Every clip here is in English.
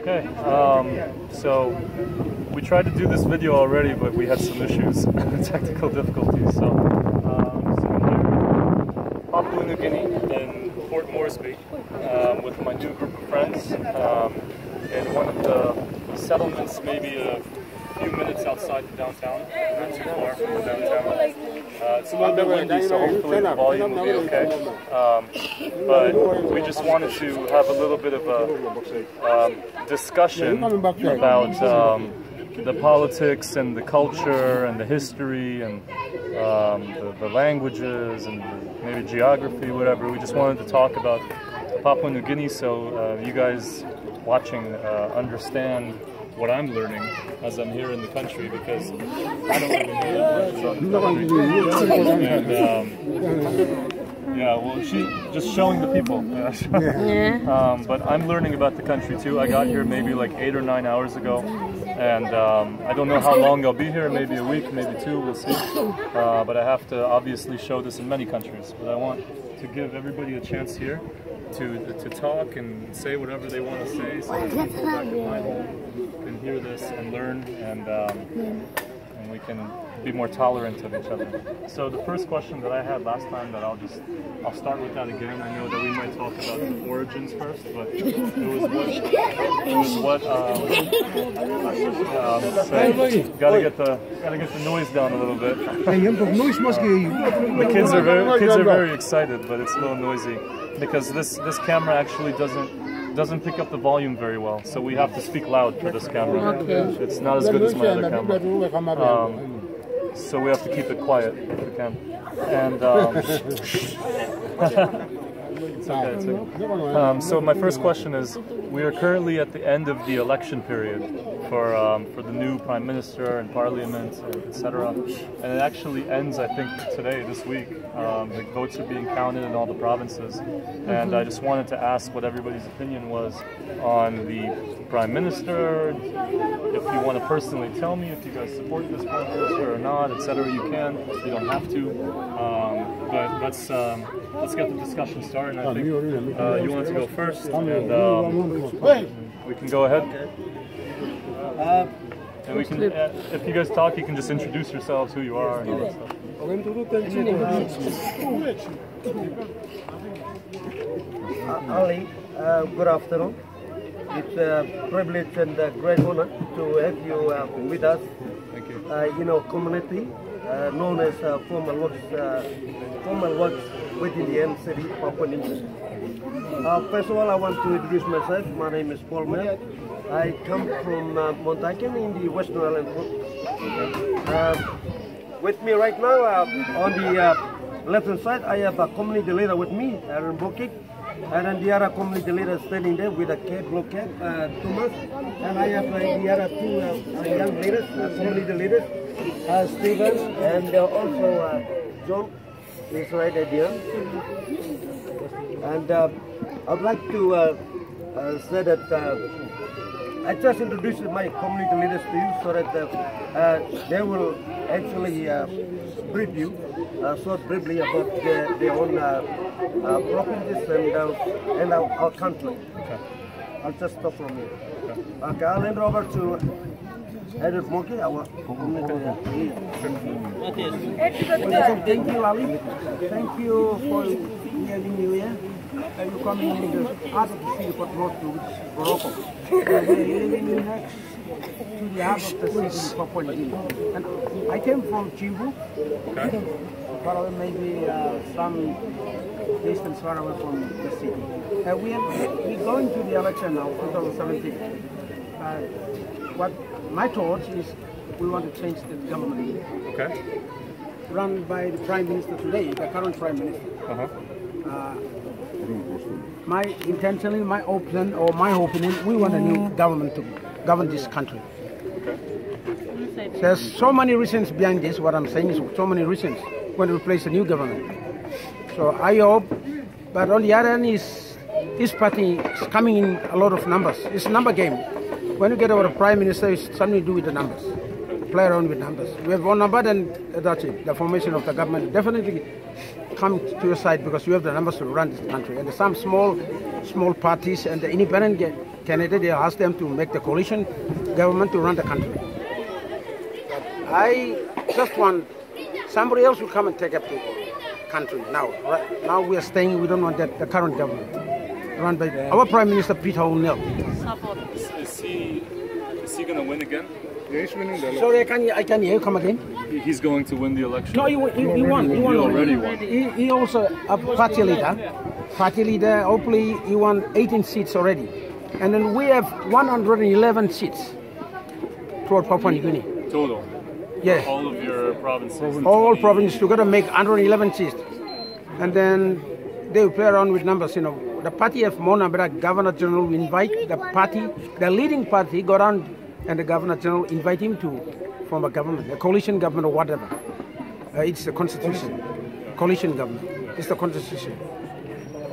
Okay, so we tried to do this video already, but we had some issues, technical difficulties. So, I'm here in Papua New Guinea in Port Moresby with my new group of friends in one of the settlements, maybe a few minutes outside the downtown, not too far from the downtown. It's a little bit windy, so hopefully the volume will be okay. But we just wanted to have a little bit of a discussion about the politics and the culture and the history and the languages and maybe geography, whatever. We just wanted to talk about Papua New Guinea so you guys watching understand what I'm learning as I'm here in the country, because I don't even know much about the country. Yeah, well, she's just showing the people. But I'm learning about the country too. I got here maybe like 8 or 9 hours ago, and I don't know how long I'll be here, maybe a week, maybe 2, we'll see. But I have to obviously show this in many countries. But I want to give everybody a chance here to talk and say whatever they want to say, so that people back at my home can hear this and learn, and we can be more tolerant of each other. So the first question that I had last time, that I'll start with that again. I know that we might talk about the origins first, but it was what gotta get the noise down a little bit. The kids are very excited, but it's a little noisy because this camera actually doesn't pick up the volume very well, so we have to speak loud for this camera. Okay. It's not as good as my other camera. So we have to keep it quiet if we can. And it's okay, it's okay. So my first question is, we are currently at the end of the election period for the new Prime Minister and Parliament, etc. And it actually ends, I think, today, this week. The votes are being counted in all the provinces. And I just wanted to ask what everybody's opinion was on the Prime Minister. If you want to personally tell me if you guys support this Prime Minister or not, etc., you can. You don't have to. But let's get the discussion started. I think you want to go first, and we can go ahead. And we can, if you guys talk, you can just introduce yourselves, who you are, and all that stuff. Ali, good afternoon. It's a privilege and a great honor to have you with us. Thank you. In our community, known as formal works within the city, Papua New Guinea. First of all, I want to introduce myself. My name is Paul Mel. I come from Montaken in the Western Island Group. With me right now, on the left-hand side, I have a community leader with me, Aaron Bokik. And then the other community leader standing there with a cap, blue cap, Thomas. And I have the other two young leaders, community leaders, Stephen, and also John is right at the end. And I'd like to say that I just introduced my community leaders to you so that they will actually brief you short briefly about their own properties and our country. Okay. I'll just stop from here. Okay, I'll hand over to Edward Moki, our community leader. Thank you, Ali. Thank you for having me here. And you coming in the heart of the city, Port Moresby, which is Morocco. We're living next to the heart of the city, Papua New Guinea. And I came from Chibu, far away, maybe some distance far away from the city. We're going to the election now, 2017. What my thought is, we want to change the government. Okay. Run by the Prime Minister today, the current Prime Minister. My intention, my opinion, we want a new government to govern this country. There's so many reasons behind this. What I'm saying is so many reasons when we replace a new government. So I hope, but on the other hand, this party is coming in a lot of numbers. It's a number game. When you get over a Prime Minister, it's something to do with the numbers. Play around with numbers. We have one number, then that's it. The formation of the government definitely come to your side because you have the numbers to run this country. And some small parties and the independent candidate, they ask them to make the coalition government to run the country. I just want somebody else to come and take up the country now. Right now we are staying, we don't want that, the current government run by our Prime Minister Peter O'Neill. Is he going to win again? Sorry, I can hear you come again. He's going to win the election? No, he won. He already won. He also a party leader. Hopefully he won 18 seats already. And then we have 111 seats toward Papua New Guinea. Total? Yeah. All of your provinces? All provinces together make 111 seats. And then they will play around with numbers, you know. The party have more number. Governor General will invite the party, the leading party, go around and the Governor General invite him to form a government, a coalition government or whatever. It's the constitution. Coalition government. It's the constitution.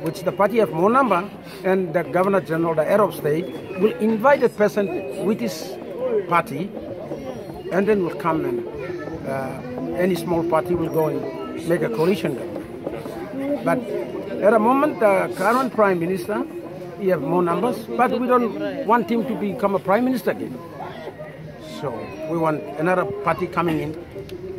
Which the party have more number, and the Governor General, the Arab state, will invite a person with his party, and then will come and any small party will go and make a coalition government. But at the moment, the current Prime Minister, he have more numbers, but we don't want him to become a Prime Minister again. So we want another party coming in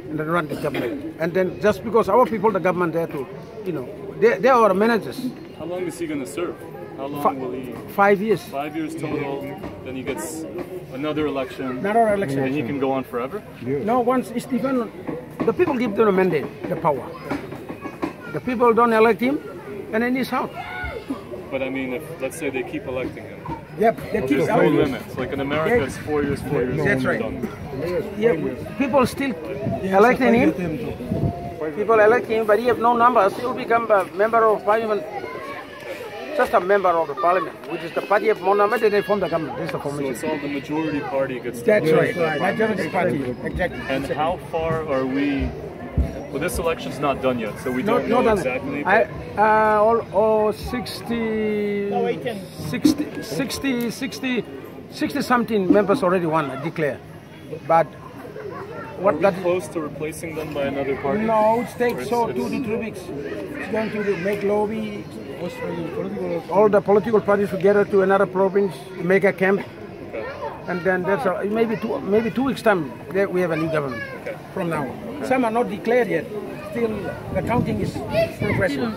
and then run the government. And then just because our people, the government there to, you know, they are our managers. How long is he going to serve? How long will he? 5 years. 5 years total. Then he gets another election. Another election. And he can go on forever? No, once it's dependent. The people give them a mandate, the power. The people don't elect him, and then he's out. But I mean, if let's say they keep electing him. Yep, they keep there's no limits. Like in America, it's 4 years, 4 years. That's right. Done. Yeah, people still electing him. People elect him, but he have no numbers. He will become a member of parliament. Just a member of the parliament, which is the party have more numbers, then they form the government. That's the formation. So it's all the majority party gets. That's right. Majority party, exactly. And how far are we? Well, this election's not done yet, so we don't know exactly. 60 something members already won, declare. But what? Are we close to replacing them by another party? No, it takes 2 to 3 weeks. It's going to make lobby. All the political parties together to another province, make a camp, and then that's maybe 2 weeks time we have a new government from now. Some are not declared yet. Still, the counting is progressing.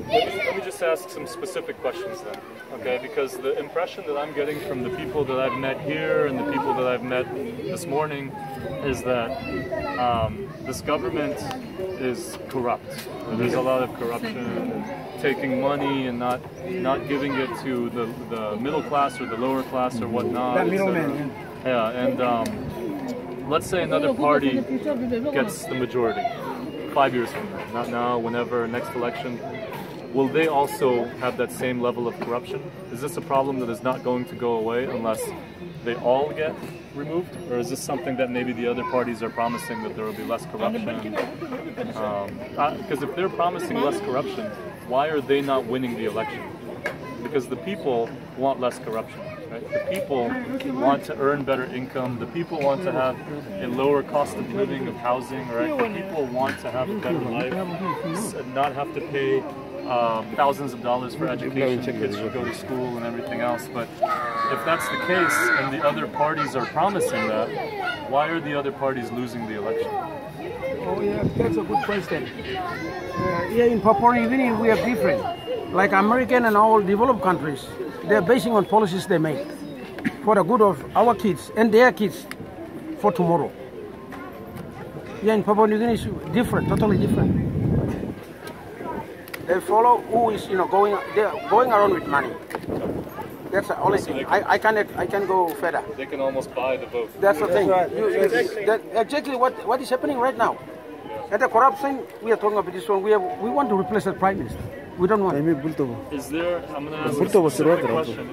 Let me just ask some specific questions then, okay? Because the impression that I'm getting from the people that I've met here and the people that I've met this morning is that this government is corrupt. There's a lot of corruption, taking money and not giving it to the middle class or the lower class or whatnot. That middleman. Yeah, and let's say another party gets the majority 5 years from now, not now, whenever, next election. Will they also have that same level of corruption? Is this a problem that is not going to go away unless they all get removed? Or is this something that maybe the other parties are promising that there will be less corruption? Because if they're promising less corruption, why are they not winning the election? Because the people want less corruption. Right? The people want to earn better income. The people want to have a lower cost of living, of housing. Right? The people want to have a better life and not have to pay thousands of dollars for education, kids should go to school and everything else. But if that's the case and the other parties are promising that, why are the other parties losing the election? Oh yeah, that's a good question. Here in Papua New Guinea we are different. Like American and all developed countries, they're basing on policies they make for the good of our kids and their kids for tomorrow. Here in Papua New Guinea is different, totally different. They follow who is, they're going around with money. That's the only thing. I can go further. They can almost buy the vote. That's the thing. Exactly what is happening right now. And the corruption, we are talking about this one, we want to replace the Prime Minister. We don't want. Is there, I'm going to ask a specific question,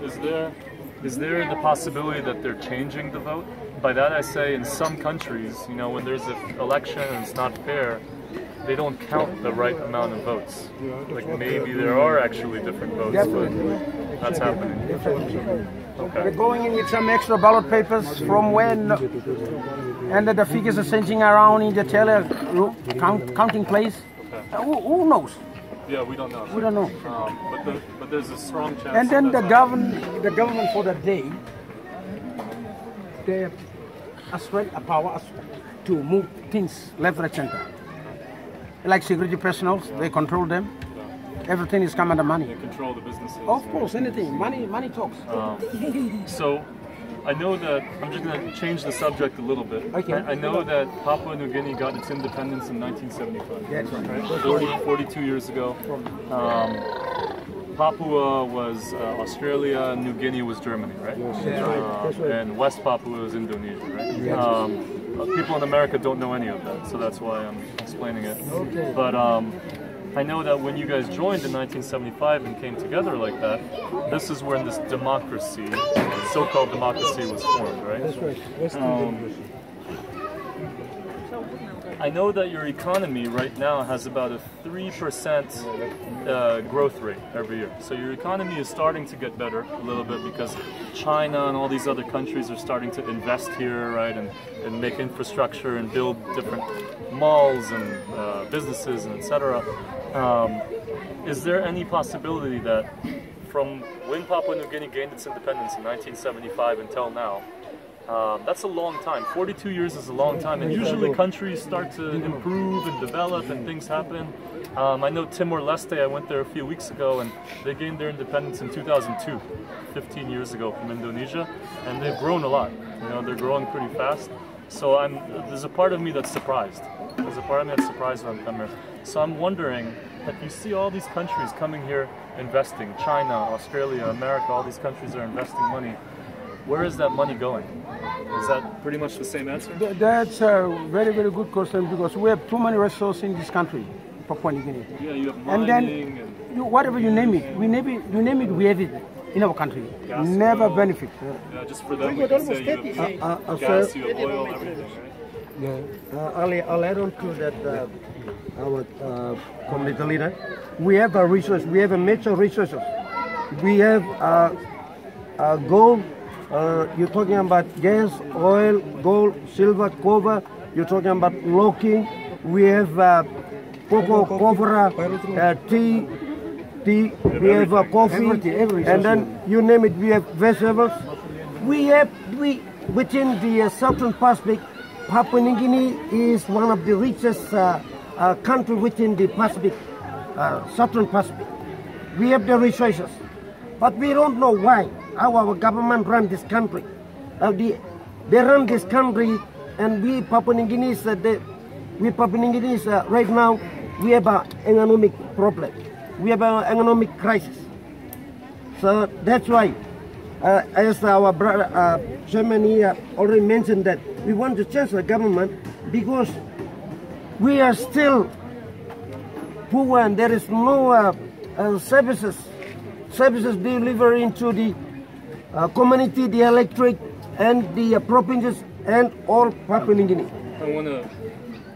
is there the possibility that they're changing the vote? By that I say in some countries, when there's an election and it's not fair, they don't count the right amount of votes. Like maybe there are actually different votes, but that's happening. Okay. We're going in with some extra ballot papers from when, and the figures are changing around in the teller counting place. Okay. Who knows? Yeah, we don't know. We don't know. But there's a strong chance. And then that the government for the day, they have a strength, a power to move things left, right, center. Like security personnel, they control them. Everything is come under money. They control the businesses. Of course, anything. Money talks. So, I know that, I'm just going to change the subject a little bit. Okay. I know that Papua New Guinea got its independence in 1975. That's right. 42 years ago. Papua was Australia, New Guinea was Germany, right? That's right. And West Papua was Indonesia, right? People in America don't know any of that, so that's why I'm explaining it. Okay. But I know that when you guys joined in 1975 and came together like that, this is when this democracy, so-called democracy, was formed, right? That's right. I know that your economy right now has about a 3% growth rate every year. So your economy is starting to get better a little bit because China and all these other countries are starting to invest here, right, and make infrastructure and build different malls and businesses and etc. Is there any possibility that from when Papua New Guinea gained its independence in 1975 until now, that's a long time. 42 years is a long time, and usually countries start to improve and develop and things happen. I know Timor-Leste, I went there a few weeks ago, and they gained their independence in 2002, 15 years ago from Indonesia, and they've grown a lot. You know, they're growing pretty fast. So there's a part of me that's surprised. There's a part of me that's surprised when I'm coming here. So I'm wondering, if you see all these countries coming here investing, China, Australia, America, all these countries are investing money, where is that money going? Is that pretty much the same answer? That's a very, very good question because we have too many resources in this country, Papua New Guinea. Yeah, you have mining and whatever you name it, we have it in our country. Gas, never oil. benefit. Yeah, just for them, we can say you have gas, you have oil, everything, right? I'll add on to that, our community leader. We have a resource, we have a major resources. We have gold. You're talking about gas, oil, gold, silver, copper. You're talking about logging. We have cocoa, copra, tea. We have coffee, and then you name it. We have vegetables. Within the Southern Pacific, Papua New Guinea is one of the richest country within the Pacific, Southern Pacific. We have the resources, but we don't know why. How our government run this country. They run this country, and we Papua New Guineans, right now, we have an economic problem. We have an economic crisis. So that's why, as our brother Chairman here already mentioned, that we want to change the government because we are still poor and there is no services delivered into the community, the electric, and the provinces, and all Papua New Guinea. I want to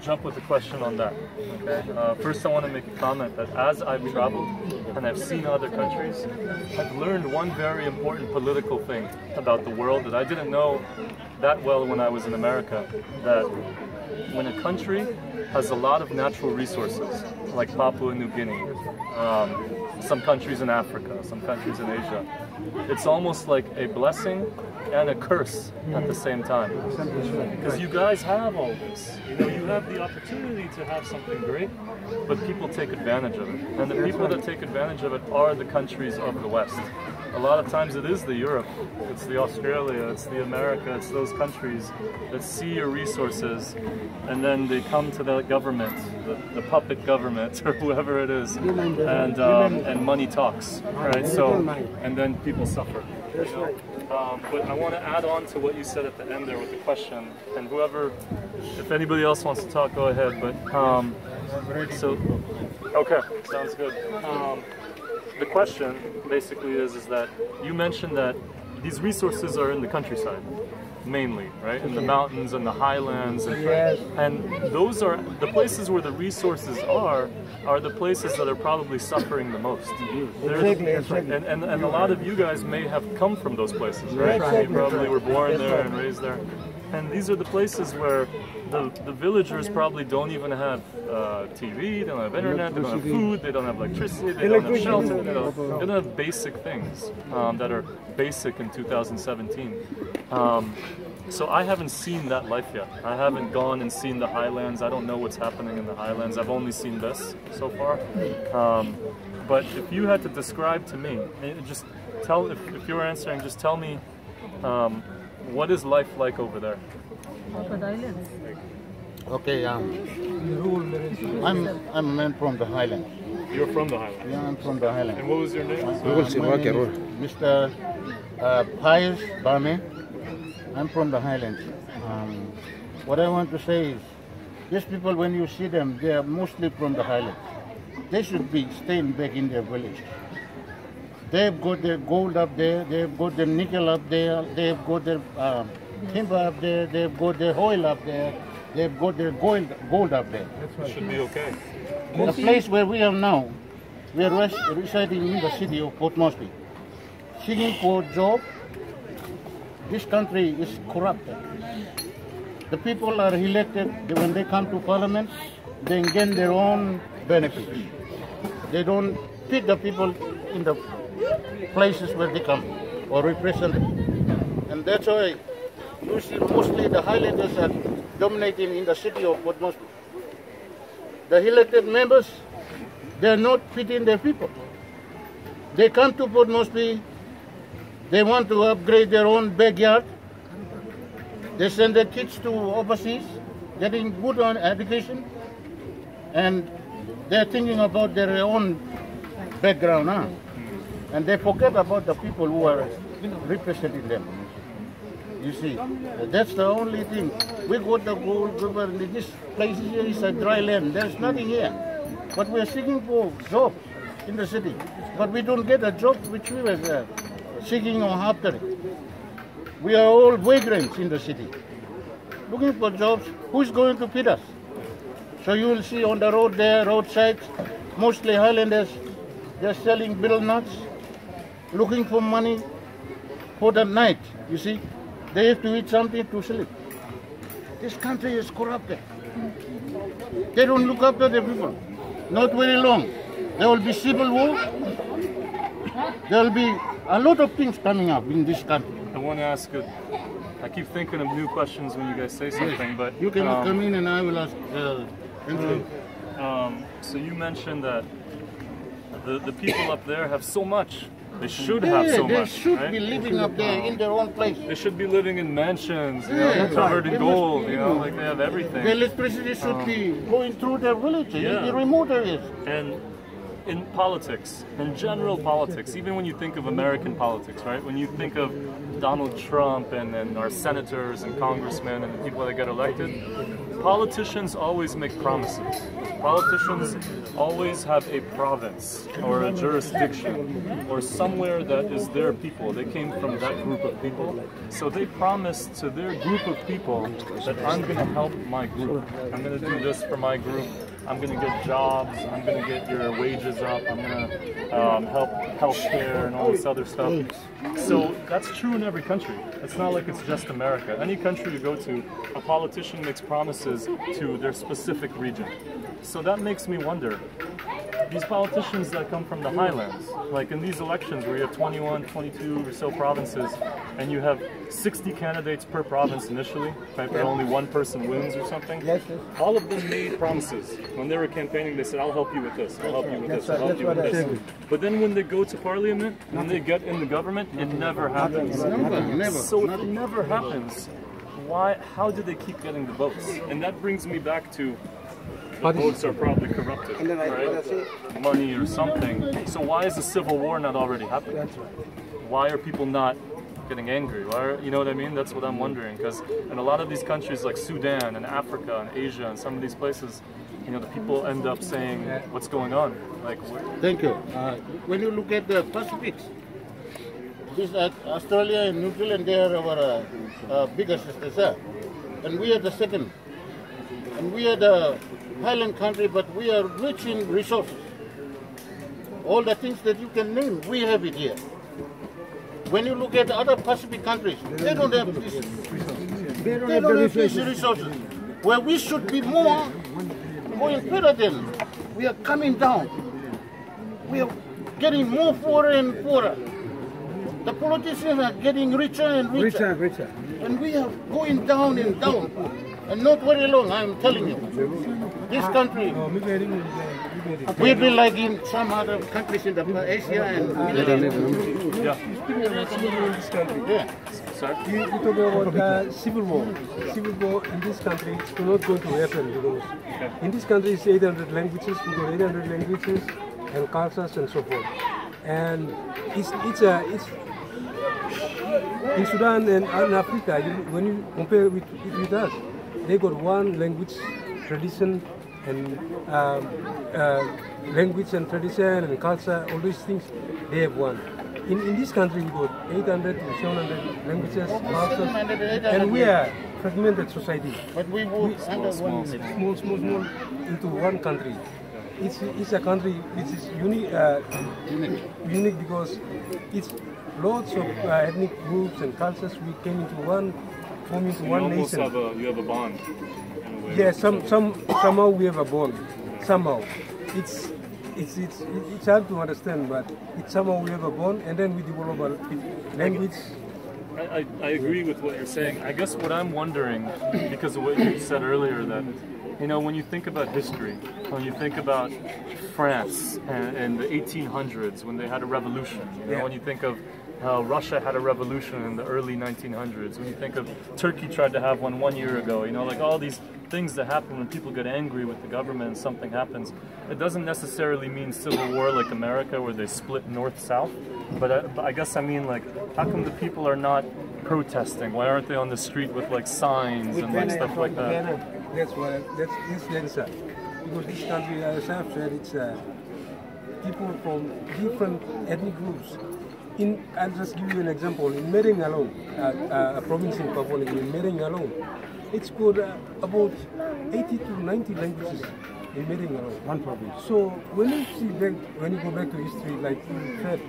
jump with a question on that. Okay. First, I want to make a comment that as I've traveled and I've seen other countries, I've learned one very important political thing about the world that I didn't know that well when I was in America. That when a country has a lot of natural resources, like Papua New Guinea, some countries in Africa, some countries in Asia, it's almost like a blessing and a curse at the same time. Because you guys have all this. You know, you have the opportunity to have something great, but people take advantage of it. And the people that take advantage of it are the countries of the West. A lot of times it is the Europe, it's the Australia, it's the America, it's those countries that see your resources and then they come to the government, the puppet government or whoever it is, and money talks, right? So, and then people suffer. You know? But I want to add on to what you said at the end there with the question, and whoever, if anybody else wants to talk, go ahead. But so, okay, sounds good. The question basically is that you mentioned that these resources are in the countryside, mainly, right? In the mountains and the highlands, and those are the places where the resources are the places that are probably suffering the most. Exactly. And a lot of you guys may have come from those places, right? You probably were born there and raised there. And these are the places where the villagers probably don't even have TV, they don't have internet, they don't have food, they don't have electricity, they don't have shelter, they don't have basic things that are basic in 2017. So I haven't seen that life yet. I haven't gone and seen the highlands. I don't know what's happening in the highlands. I've only seen this so far. But if you had to describe to me, just tell, if you're answering, just tell me, what is life like over there? Okay, I'm a man from the highlands. You're from the highlands? Yeah, I'm from the highlands. And what was your name? My name is Mr. Pius Barme. I'm from the highlands. What I want to say is, these people, when you see them, they are mostly from the highlands. They should be staying back in their villages. They've got their gold up there, they've got their nickel up there, they've got their timber up there, they've got their oil up there, they've got their gold up there. It should be okay. The place where we are now, we are residing in the city of Port Moresby, seeking for job. This country is corrupted. The people are elected, when they come to parliament, they gain their own benefits. They don't fit the people in the places where they come or represent them. And that's why you see mostly the Highlanders are dominating in the city of Port Moresby. The elected members, they are not fitting their people. They come to Port Moresby, they want to upgrade their own backyard. They send their kids to overseas, getting good on education, and they're thinking about their own background, huh? And they forget about the people who are representing them. You see, that's the only thing. We got the gold river, this place here is a dry land. There's nothing here. But we're seeking for jobs in the city. But we don't get a job which we were seeking or after. We are all vagrants in the city, looking for jobs. Who's going to feed us? So you will see on the road there, roadsides, mostly Highlanders, they're selling betel nuts, looking for money for the night, you see. They have to eat something to sleep. This country is corrupted. They don't look after the people. Not very long. There will be civil war. There will be a lot of things coming up in this country. I want to ask I keep thinking of new questions when you guys say something, Yes. but... You can come in and I will ask. So you mentioned that the people up there have so much. They should have so they much. should right? be living up there in their own place. They should be living in mansions, you know, covered in gold, you know, like they have everything. The electricity should be going through their villages, Yeah. the remote areas. And in politics, in general politics, even when you think of American politics, right? When you think of Donald Trump and our senators and congressmen and the people that get elected, politicians always make promises. Politicians always have a province or a jurisdiction or somewhere that is their people. They came from that group of people. So they promise to their group of people that I'm going to help my group. I'm going to do this for my group. I'm going to get jobs, I'm going to get your wages up, I'm going to help healthcare and all this other stuff. So that's true in every country. It's not like it's just America. Any country you go to, a politician makes promises to their specific region. So that makes me wonder, these politicians that come from the highlands, like in these elections where you have 21, 22 or so provinces, and you have 60 candidates per province initially, right, but only one person wins or something, all of them made promises. When they were campaigning, they said, I'll help you with this, I'll help you with this, I'll help you with this. But then when they go to parliament, when they get in the government, it never happens. Never. So it never happens. Why? How do they keep getting the votes? And that brings me back to the votes are probably corrupted, right? Money or something. So why is the civil war not already happening? Why are people not getting angry? Why are, you know what I mean? That's what I'm wondering. Because in a lot of these countries like Sudan and Africa and Asia and some of these places, you know, the people end up saying, what's going on? Like, Thank you. When you look at the Pacifics, this Australia and New Zealand, they are our biggest sisters, and we are the second. And we are the highland country, but we are rich in resources. All the things that you can name, we have it here. When you look at other Pacific countries, they don't have this They don't They have don't the have these resources. resources. Where we should be more going further than. We are coming down. We are getting more poorer and poorer. The politicians are getting richer and richer. Richer. And we are going down and down. And not very long, I'm telling you. This country will be like in some other countries in the Asia and Middle East. Yeah. this country. Yeah. Sorry? You talk about civil war. Civil war in this country is not going to happen because in this country it's 800 languages. We got 800 languages and cultures and so forth. And it's in Sudan and Africa. When you compare with us, they got one language, tradition, and language and tradition and culture. All these things they have one. In this country, we got 800 to 700 languages, cultures, and we are fragmented society. But we work under one. Small into one country. It's a country which is unique because it's lots of ethnic groups and cultures. We came into one, formed into one nation. You have a bond. In a way. Yeah, somehow we have a bond. Somehow, it's hard to understand, but it's somehow we have a bond, and then we develop a language. I agree with what you're saying. I guess what I'm wondering, because of what you said earlier, that when you think about history, when you think about France and the 1800s when they had a revolution, when you think of how Russia had a revolution in the early 1900s, when you think of Turkey tried to have one year ago, like all these things that happen when people get angry with the government and something happens, it doesn't necessarily mean civil war like America where they split north-south, but I guess I mean, like, how come the people are not protesting? Why aren't they on the street with like signs and like stuff like that? That's the answer. Because this country, as I've said, it's people from different ethnic groups. I'll just give you an example. In Mereng alone, a province in Papua New Guinea, Mereng alone, it's got about 80 to 90 languages in Mereng alone. One province. So when you go back to history, like you said,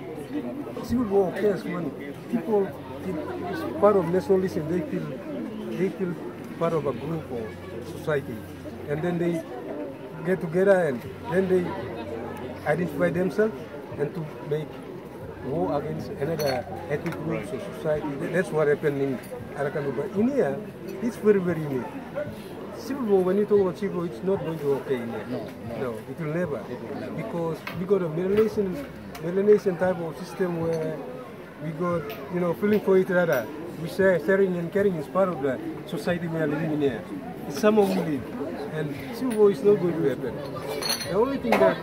civil war occurs when people is part of nationalism. They feel part of a group or society, and then they get together and then they identify themselves and to make war against another ethnic groups or society. That's what happened in Arakan. But in here, it's very, very unique. Civil war, when you talk about civil war, it's not going to occur in here. No, it will never. Because we got a Melanesian type of system where we got, feeling for each other. We share, sharing and caring is part of the society we are living in here. It's somehow we live. And civil war is not going to happen. The only thing that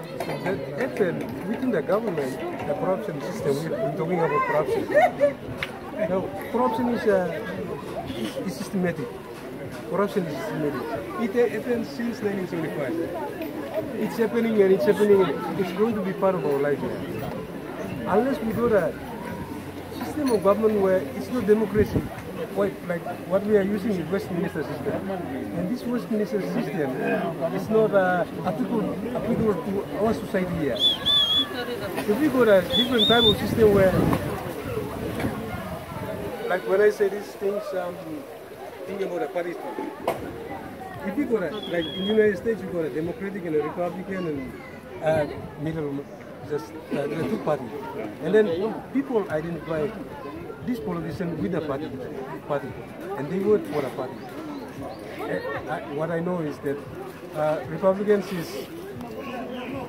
happened within the government, the corruption system, we've been talking about corruption. Now, corruption is systematic. Corruption is systematic. It happened since 1975. It's happening and it's happening. It's going to be part of our life here. Unless we do a system of government where it's not democracy, like what we are using is Westminster system. And this Westminster system is not applicable to our society here. If we got a different type of system where, like when I say these things, thinking about a party system. If we got like in the United States, we got a Democratic and a Republican and middle, just the two parties. And then people identify this politician with the party, and they vote for a party. What I know is that Republicans is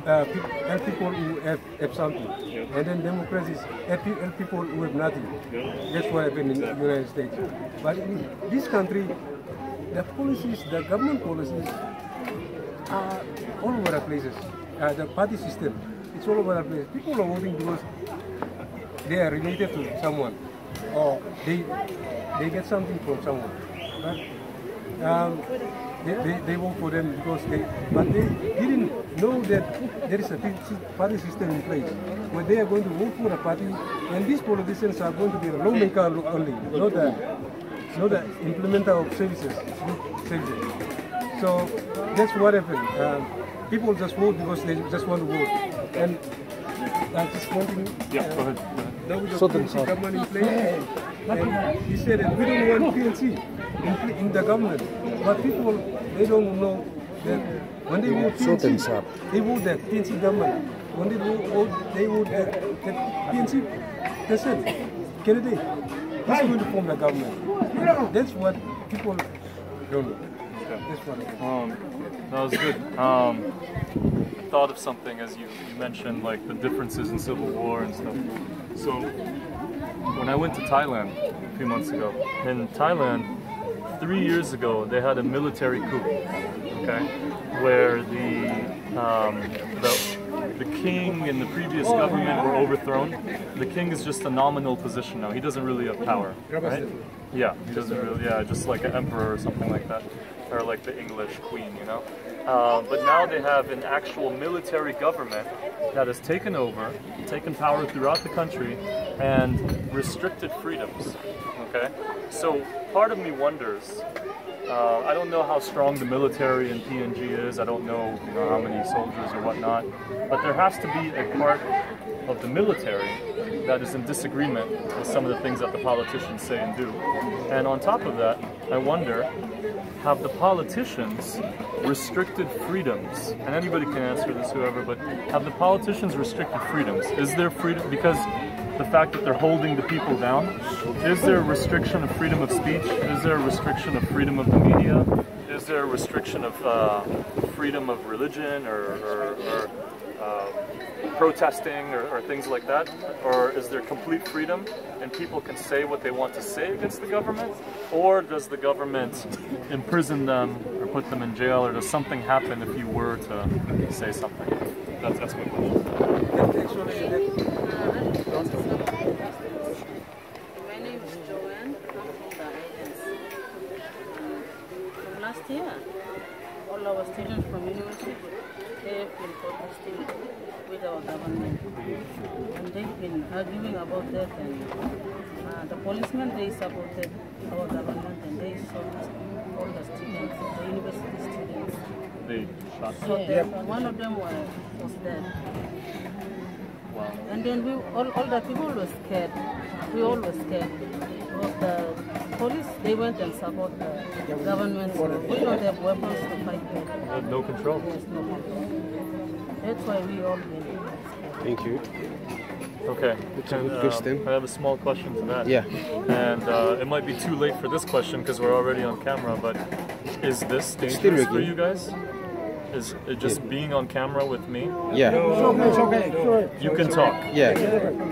help people who have something, and then Democrats is help people who have nothing. That's what happened in the United States. But in this country, the policies, the government policies, are all over the places. The party system, it's all over the place. People are voting because they are related to someone, or they get something from someone. But they vote for them because but they didn't know that there is a party system in place where they are going to vote for a party, and these politicians are going to be a lawmaker only, not the implementer of services. So that's what happened. People just vote because they just want to vote. And just one thing. Yeah, go ahead. Now we got PNC government in place, and he said that we don't want PNC. in the government. But people, they don't know that when they vote PNC, they vote the PNC government. When they vote the PNC person, candidate. He's going to form the government. That's what people don't know. Okay. That's what. That was good. I thought of something as you mentioned, like the differences in civil war and stuff. So when I went to Thailand a few months ago, in Thailand, 3 years ago, they had a military coup, okay, where the king and the previous government were overthrown. The king is just a nominal position now. He doesn't really have power, right? Yeah, he doesn't really, yeah, just like an emperor or something like that, or like the English queen, you know? But now they have an actual military government that has taken over, taken power throughout the country, and restricted freedoms, okay? So part of me wonders, I don't know how strong the military in PNG is, I don't know, how many soldiers or whatnot, but there has to be a part of the military that is in disagreement with some of the things that the politicians say and do. And on top of that, I wonder, have the politicians restricted freedoms? And anybody can answer this, whoever, but have the politicians restricted freedoms? Is there freedom, because the fact that they're holding the people down, is there a restriction of freedom of speech? Is there a restriction of freedom of the media? Is there a restriction of freedom of religion or protesting or things like that? Or is there complete freedom and people can say what they want to say against the government? Or does the government imprison them or put them in jail, or does something happen if you were to say something? That's my question. My name is Joanne. I'm from the agency. From last year, all our students from university, they have been protesting with our government. And they've been arguing about that, and the policemen, they supported our government, and they shot all the students, the university students. They shot So one of them was dead. Wow. And then all the people were scared. We all were scared. Because the police, they went and support the government. So we don't have weapons to fight them. No control. Yes, no control. That's why we all been scared. Thank you. Okay. It's a good question. I have a small question to that. Yeah. And it might be too late for this question because we're already on camera, but is this dangerous for you guys? Is it just being on camera with me? Yeah. It's okay. Sure. You can talk. Yeah.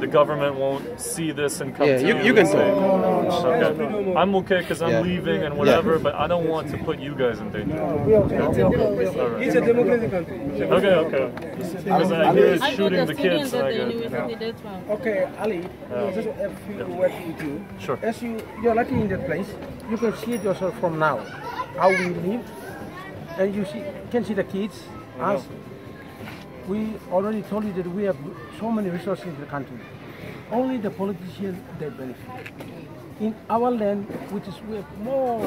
The government won't see this and come Yeah, to you can say, talk. Okay. I'm okay because I'm Yeah. leaving and whatever, but I don't want to put you guys in danger. It's a democratic country. Okay. Because I hear it's I got shooting the kids. students at And I the get, university, that's why. Okay, Ali, just a few words with you. Sure. As you're lucky in that place, you can see it yourself from now, how we live, and you can see the kids. Us, we already told you that we have so many resources in the country. Only the politicians that benefit. In our land, which is we have more,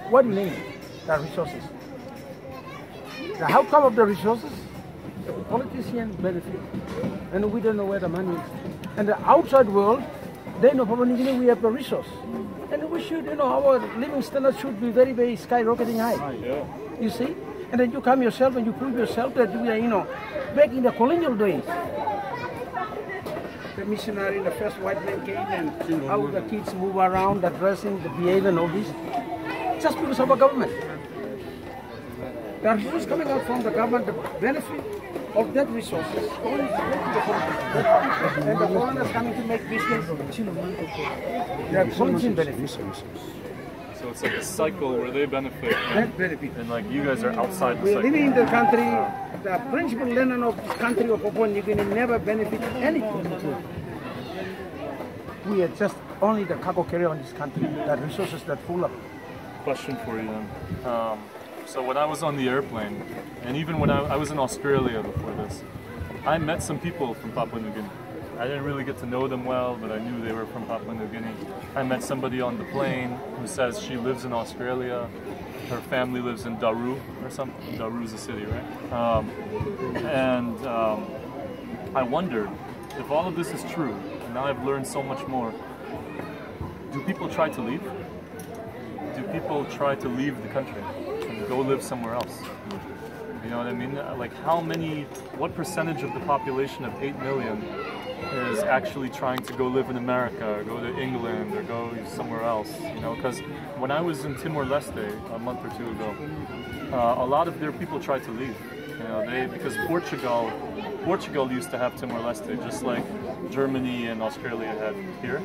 what name, the resources. The outcome of the resources, the politicians benefit, and we don't know where the money is. And the outside world, they know Papua New Guinea we have the resource, and we should, our living standard should be very, very skyrocketing high. You see. And then you come yourself and you prove yourself that we are, back in the colonial days. The missionary, the first white man came, and how the kids move around, the dressing, the behavior and all this, just because of our government. The resources coming out from the government, the benefit of that resources going to the politicians. And the foreigners coming to make business, they are politician benefits. So it's like a cycle where they benefit and like you guys are outside the We are cycle. living in the country, the principal land of this country of Papua New Guinea never benefited anything. We are just only the cargo carrier on this country, the resources that full up. Question for you then. So when I was on the airplane, and even when I was in Australia before this, I met some people from Papua New Guinea. I didn't really get to know them well, but I knew they were from Papua New Guinea. I met somebody on the plane who says she lives in Australia. Her family lives in Daru or something. Daru's a city, right? I wondered if all of this is true, and now I've learned so much more. Do people try to leave? do people try to leave the country and go live somewhere else? You know what I mean? Like what percentage of the population of 8 million is actually trying to go live in America, or go to England, or go somewhere else? You know, because when I was in Timor-Leste a month or two ago, a lot of their people tried to leave. You know, because Portugal used to have Timor-Leste, just like Germany and Australia had here.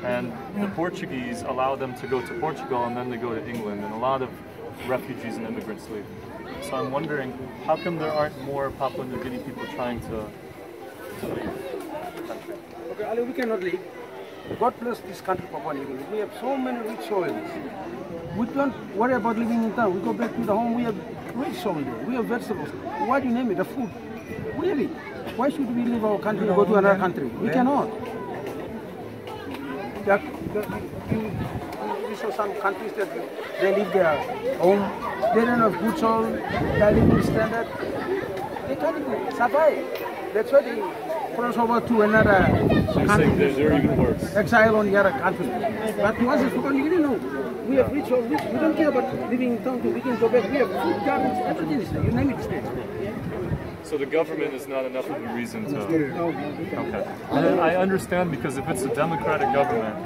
And the Portuguese allow them to go to Portugal, and then they go to England, and a lot of refugees and immigrants leave. So I'm wondering, how come there aren't more Papua New Guinea people trying to leave the country? Okay, Ali, we cannot leave. God bless this country, Papua New Guinea. We have so many rich soils. We don't worry about living in town. We go back to the home, we have rich soil there. We have vegetables. Why do you name it? The food. We have it. Why should we leave our country and go to another country? We cannot. You saw some countries that they leave their home, they don't have good soil, their living standard. They can't even survive. That's why they cross over to another country. They're even worse. Exile on the other country. But to us, you didn't know. We have rich soil. We don't care about living in town. We can go back. We have food gardens, everything is there. You name it, it's there. So the government is not enough of a reason to... Okay. And I understand, because if it's a democratic government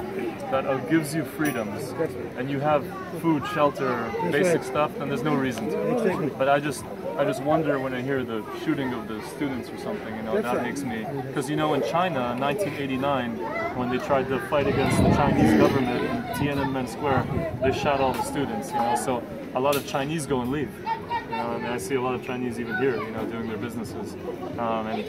that gives you freedoms, and you have food, shelter, basic stuff, then there's no reason to. But I just wonder when I hear the shooting of the students or something, you know, that makes me... Because, you know, in China, in 1989, when they tried to fight against the Chinese government in Tiananmen Square, they shot all the students, you know, so a lot of Chinese go and leave. You know, and I see a lot of Chinese even here, you know, doing their businesses. And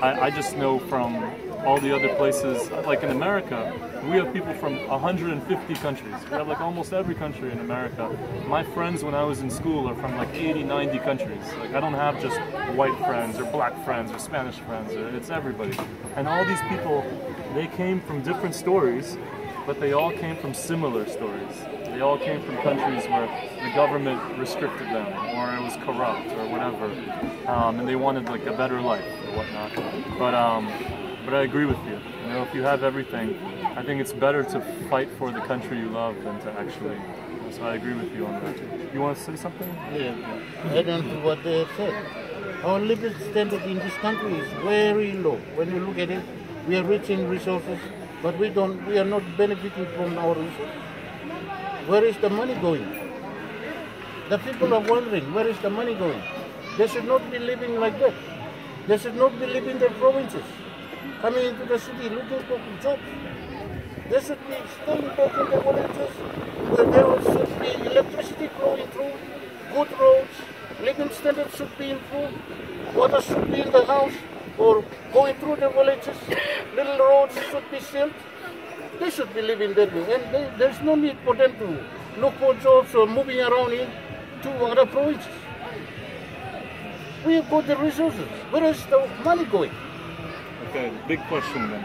I just know from all the other places, like in America, we have people from 150 countries. We have like almost every country in America. My friends when I was in school are from like 80, 90 countries. Like I don't have just white friends or black friends or Spanish friends, it's everybody. And all these people, they came from different stories, but they all came from similar stories. They all came from countries where the government restricted them, or it was corrupt, or whatever, and they wanted like a better life or whatnot. But I agree with you. You know, if you have everything, I think it's better to fight for the country you love than to actually. So I agree with you on that. You want to say something? Yeah, add on to what they have said. Our living standard in this country is very low. When you look at it, we are rich in resources, but we are not benefiting from our resources. Where is the money going? The people are wondering, where is the money going? They should not be living like that. They should not be living in their provinces, coming into the city looking for jobs. They should be staying back in the villages where there should be electricity flowing through, good roads, living standards should be improved, water should be in the house or going through the villages, little roads should be sealed. They should be living that way, and there's no need for them to look for jobs or moving around to other provinces. We have got the resources. Where is the money going? Okay, big question then.